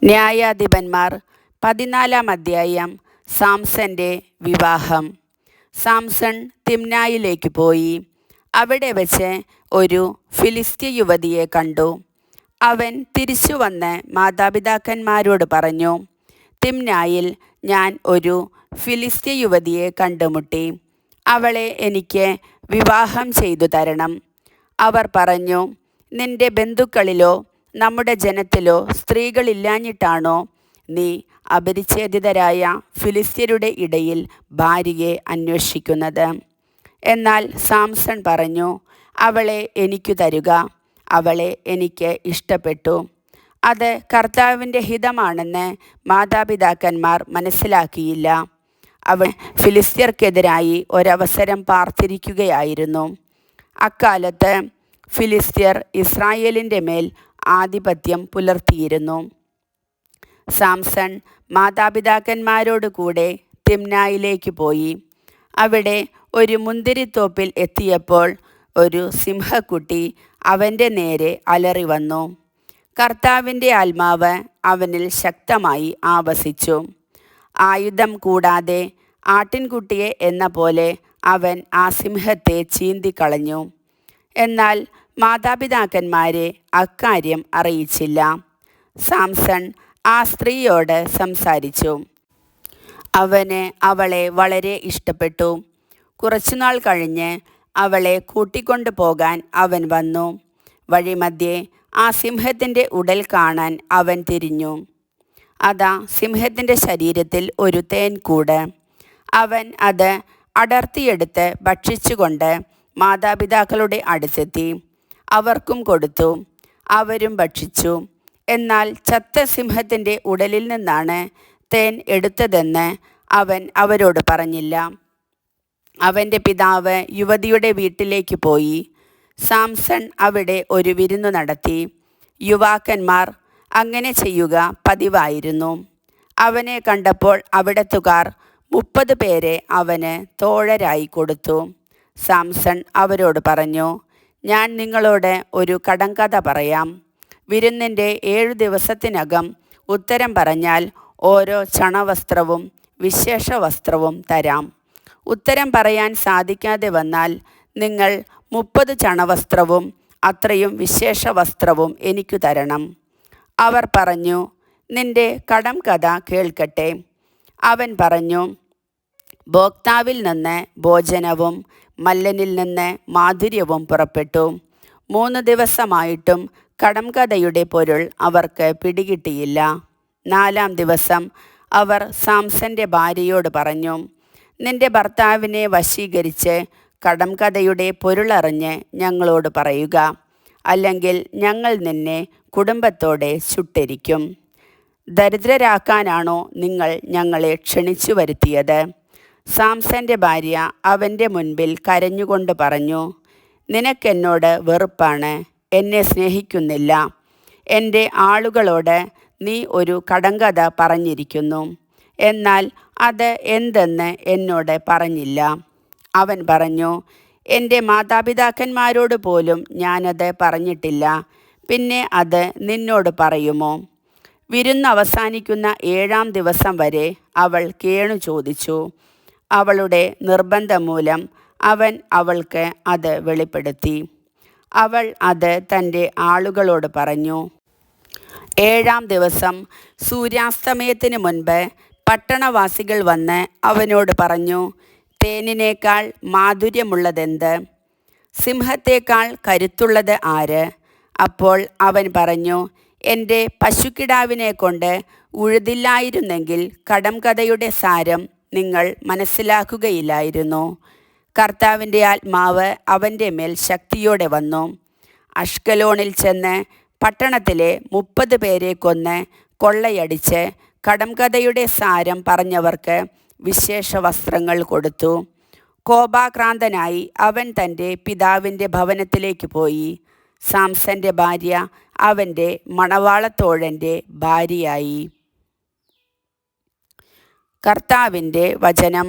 ന്യായാധിപന്മാർ 14 അധ്യായം. സാംസന്റെ വിവാഹം. സാംസൺ തിമ്നായിലേക്ക് പോയി. അവിടെ വെച്ച് ഒരു ഫിലിസ്ത്യ യുവതിയെ കണ്ടു. അവൻ തിരിച്ചു വന്ന് മാതാപിതാക്കന്മാരോട് പറഞ്ഞു, തിമ്നായിൽ ഞാൻ ഒരു ഫിലിസ്ത്യ യുവതിയെ കണ്ടുമുട്ടി. അവളെ എനിക്ക് വിവാഹം ചെയ്തു തരണം. അവർ പറഞ്ഞു, നിന്റെ ബന്ധുക്കളിലോ നമ്മുടെ ജനത്തിലോ സ്ത്രീകളില്ലാഞ്ഞിട്ടാണോ നീ അപരിച്ഛേദിതരായ ഫിലിസ്ത്യരുടെ ഇടയിൽ ഭാര്യയെ അന്വേഷിക്കുന്നത്? എന്നാൽ സാംസൺ പറഞ്ഞു, അവളെ എനിക്കു തരുക. അവളെ എനിക്ക് ഇഷ്ടപ്പെട്ടു. അത് കർത്താവിൻ്റെ ഹിതമാണെന്ന് മാതാപിതാക്കന്മാർ മനസ്സിലാക്കിയില്ല. അവൾ ഫിലിസ്ത്യർക്കെതിരായി ഒരവസരം പാർത്തിരിക്കുകയായിരുന്നു. അക്കാലത്ത് ഫിലിസ്ത്യർ ഇസ്രായേലിൻ്റെ മേൽ ആധിപത്യം പുലർത്തിയിരുന്നു. സാംസൺ മാതാപിതാക്കന്മാരോട് കൂടെ തിമ്നായിലേക്ക് പോയി. അവിടെ ഒരു മുന്തിരിത്തോപ്പിൽ എത്തിയപ്പോൾ ഒരു സിംഹക്കുട്ടി അവൻ്റെ നേരെ അലറി വന്നു. കർത്താവിൻ്റെ ആത്മാവ് അവനിൽ ശക്തമായി ആവസിച്ചു. ആയുധം കൂടാതെ ആട്ടിൻകുട്ടിയെ എന്ന പോലെ അവൻ ആ സിംഹത്തെ ചീന്തിക്കളഞ്ഞു. എന്നാൽ മാതാപിതാക്കന്മാരെ അക്കാര്യം അറിയിച്ചില്ല. സാംസൺ ആ സ്ത്രീയോട് സംസാരിച്ചു. അവന് അവളെ വളരെ ഇഷ്ടപ്പെട്ടു. കുറച്ചുനാൾ കഴിഞ്ഞ് അവളെ കൂട്ടിക്കൊണ്ടു പോകാൻ അവൻ വന്നു. വഴിമധ്യേ ആ സിംഹത്തിൻ്റെ ഉടൽ കാണാൻ അവൻ തിരിഞ്ഞു. അതാ സിംഹത്തിൻ്റെ ശരീരത്തിൽ ഒരു തേൻകൂട്. അവൻ അത് അടർത്തിയെടുത്ത് ഭക്ഷിച്ചുകൊണ്ട് മാതാപിതാക്കളുടെ അടുത്തെത്തി. അവർക്കും കൊടുത്തു. അവരും ഭക്ഷിച്ചു. എന്നാൽ ചത്ത സിംഹത്തിൻ്റെ ഉടലിൽ നിന്നാണ് തേൻ എടുത്തതെന്ന് അവൻ അവരോട് പറഞ്ഞില്ല. അവൻ്റെ പിതാവ് യുവതിയുടെ വീട്ടിലേക്ക് പോയി. സാംസൺ അവിടെ ഒരു വിരുന്നു നടത്തി. യുവാക്കന്മാർ അങ്ങനെ ചെയ്യുക പതിവായിരുന്നു. അവനെ കണ്ടപ്പോൾ അവിടത്തുകാർ 30 പേരെ അവന് തോഴരായി കൊടുത്തു. സാംസൺ അവരോട് പറഞ്ഞു, ഞാൻ നിങ്ങളോട് ഒരു കടങ്കഥ പറയാം. വിരുന്നിൻ്റെ 7 ദിവസത്തിനകം ഉത്തരം പറഞ്ഞാൽ ഓരോ ചണവസ്ത്രവും വിശേഷ വസ്ത്രവും തരാം. ഉത്തരം പറയാൻ സാധിക്കാതെ വന്നാൽ നിങ്ങൾ 30 ചണവസ്ത്രവും അത്രയും വിശേഷ വസ്ത്രവും എനിക്കു തരണം. അവർ പറഞ്ഞു, നിന്റെ കടം കഥ കേൾക്കട്ടെ. അവൻ പറഞ്ഞു, ഭോക്താവിൽ നിന്ന് ഭോജനവും മല്ലനിൽ നിന്ന് മാധുര്യവും പുറപ്പെട്ടു. 3 ദിവസമായിട്ടും കടംകഥയുടെ പൊരുൾ അവർക്ക് പിടികിട്ടിയില്ല. 4-ാം ദിവസം അവർ സാംസന്റെ ഭാര്യയോട് പറഞ്ഞു, നിന്റെ ഭർത്താവിനെ വശീകരിച്ച് കടംകഥയുടെ പൊരുളറിഞ്ഞ് ഞങ്ങളോട് പറയുക. അല്ലെങ്കിൽ ഞങ്ങൾ നിന്നെ കുടുംബത്തോടെ ചുട്ടെരിക്കും. ദരിദ്രരാക്കാനാണോ നിങ്ങൾ ഞങ്ങളെ ക്ഷണിച്ചു വരുത്തിയത്? സാംസന്റെ ഭാര്യ അവൻ്റെ മുൻപിൽ കരഞ്ഞുകൊണ്ട് പറഞ്ഞു, നിനക്കെന്നോട് വെറുപ്പാണ്, എന്നെ സ്നേഹിക്കുന്നില്ല. എൻ്റെ ആളുകളോട് നീ ഒരു കടങ്കഥ പറഞ്ഞിരിക്കുന്നു. എന്നാൽ അത് എന്തെന്ന് എന്നോട് പറഞ്ഞില്ല. അവൻ പറഞ്ഞു, എൻ്റെ മാതാപിതാക്കന്മാരോട് പോലും ഞാനത് പറഞ്ഞിട്ടില്ല. പിന്നെ അത് നിന്നോട് പറയുമോ? വിരുന്ന് അവസാനിക്കുന്ന 7-ാം ദിവസം വരെ അവൾ കേണു ചോദിച്ചു. അവളുടെ നിർബന്ധം മൂലം അവൻ അവൾക്ക് അത് വെളിപ്പെടുത്തി. അവൾ അത് തൻ്റെ ആളുകളോട് പറഞ്ഞു. 7-ാം ദിവസം സൂര്യാസ്തമയത്തിന് മുൻപ് പട്ടണവാസികൾ വന്ന് അവനോട് പറഞ്ഞു, തേനിനേക്കാൾ മാധുര്യമുള്ളതെന്ത്? സിംഹത്തേക്കാൾ കരുത്തുള്ളത് ആര്? അപ്പോൾ അവൻ പറഞ്ഞു, എൻ്റെ പശുക്കിടാവിനെ കൊണ്ട് ഉഴുതില്ലായിരുന്നെങ്കിൽ കടംകഥയുടെ സാരം നിങ്ങൾ മനസ്സിലാക്കുകയില്ലായിരുന്നു. കർത്താവിൻ്റെ ആത്മാവ് അവൻ്റെ മേൽ ശക്തിയോടെ വന്നു. അഷ്കലോണിൽ ചെന്ന് പട്ടണത്തിലെ 30 പേരെ കൊന്ന് കൊള്ളയടിച്ച് കടംകഥയുടെ സാരം പറഞ്ഞവർക്ക് വിശേഷ വസ്ത്രങ്ങൾ കൊടുത്തു. കോപാക്രാന്തനായി അവൻ തൻ്റെ പിതാവിൻ്റെ ഭവനത്തിലേക്ക് പോയി. സാംസന്റെ ഭാര്യ അവൻ്റെ മണവാളത്തോഴൻ്റെ ഭാര്യയായി. കർത്താവിൻ്റെ വചനം.